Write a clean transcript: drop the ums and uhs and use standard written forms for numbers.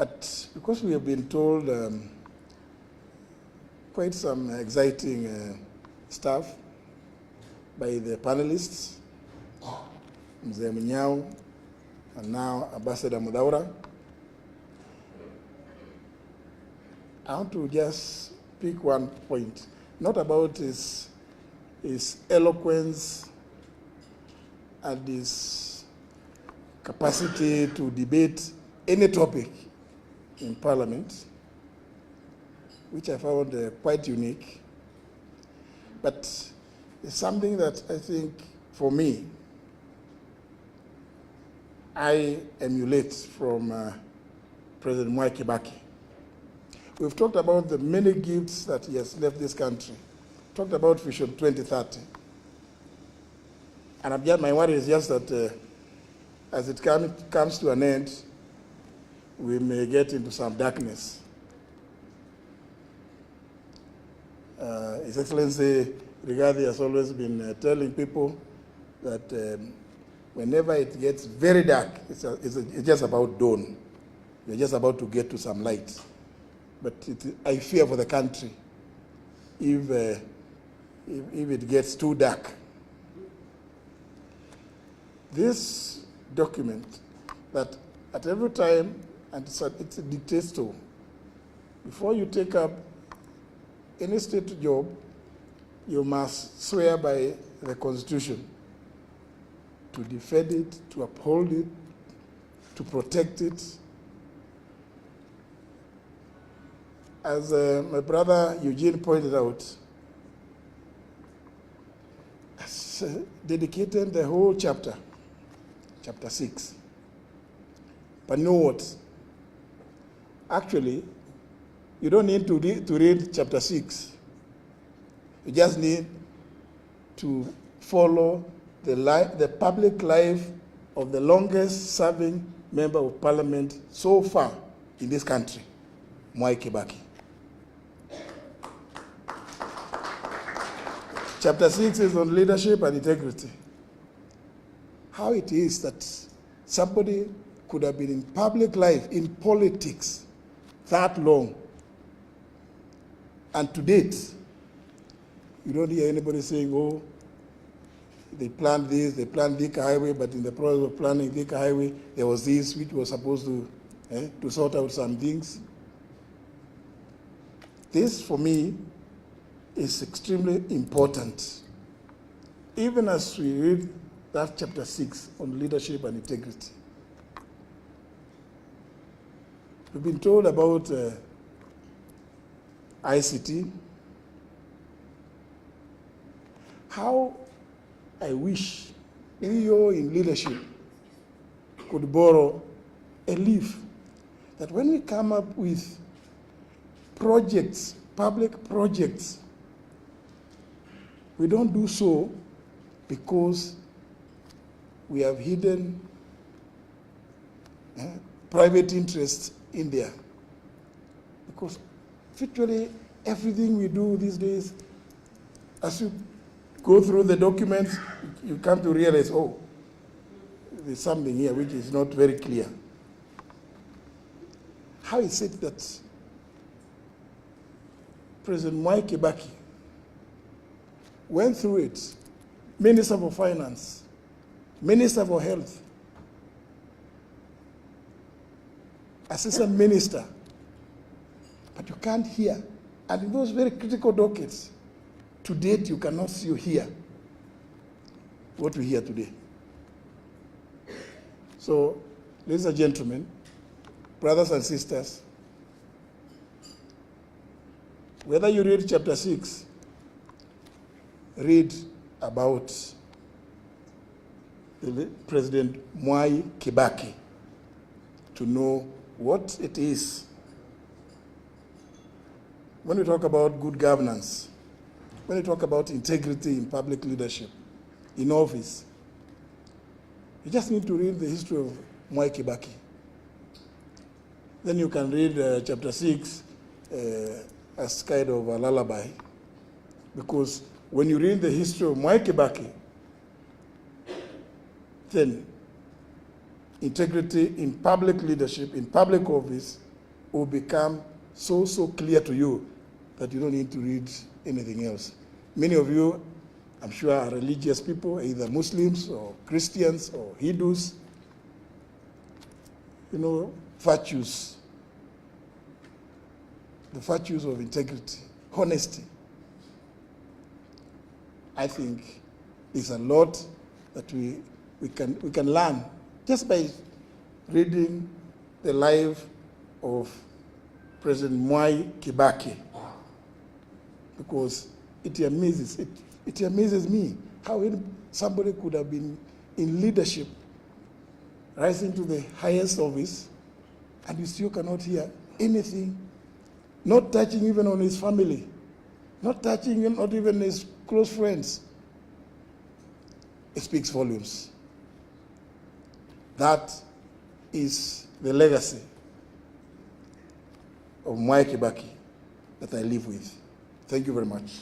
But because we have been told quite some exciting stuff by the panelists, Mzee Munyao, and now Ambassador Mudaura, I want to just pick one point, not about his eloquence and his capacity to debate any topic in Parliament, which I found quite unique. But it's something that I think, for me, I emulate from President Mwai Kibaki. We've talked about the many gifts that he has left this country. Talked about Vision 2030. And my worry is just that as it comes to an end, we may get into some darkness. His Excellency Rigathi has always been telling people that whenever it gets very dark, it's just about dawn. You're just about to get to some light. But I fear for the country if it gets too dark. This document that at every time, and it's a dictates to, before you take up any state job, you must swear by the Constitution to defend it, to uphold it, to protect it. As my brother Eugene pointed out, dedicated the whole chapter 6. But know what? Actually, you don't need to read chapter 6. You just need to follow the public life of the longest serving member of parliament so far in this country, Mwai Kibaki. Chapter 6 is on leadership and integrity. How it is that somebody could have been in public life, in politics, that long, and to date, you don't hear anybody saying, oh, they planned this, they planned Thika Highway, but in the process of planning Thika Highway, there was this which was supposed to sort out some things. This, for me, is extremely important. Even as we read that chapter 6 on leadership and integrity. We've been told about ICT. How I wish we all in leadership could borrow a leaf that when we come up with projects, public projects, we don't do so because we have hidden private interests in there. Because virtually everything we do these days, as you go through the documents, you come to realize, oh, there's something here which is not very clear. How is it that President Mwai Kibaki went through it, Minister for Finance, Minister for Health, Assistant Minister, but you can't hear. And in those very critical dockets, to date you cannot see or hear what we hear today. So, ladies and gentlemen, brothers and sisters, whether you read chapter 6, read about President Mwai Kibaki to know what it is. When we talk about good governance, when we talk about integrity in public leadership, in office, you just need to read the history of Mwai Kibaki. Then you can read chapter 6 as kind of a lullaby, because when you read the history of Mwai Kibaki, then integrity in public leadership, in public office, will become so clear to you that you don't need to read anything else. Many of you, I'm sure, are religious people, either Muslims or Christians or Hindus. You know, virtues, the virtues of integrity, honesty. I think there's a lot that we can learn just by reading the life of President Mwai Kibaki, because it amazes me how somebody could have been in leadership, rising to the highest office, and you still cannot hear anything, not touching even on his family, not touching him, not even his close friends. It speaks volumes. That is the legacy of Mwai Kibaki that I live with. Thank you very much.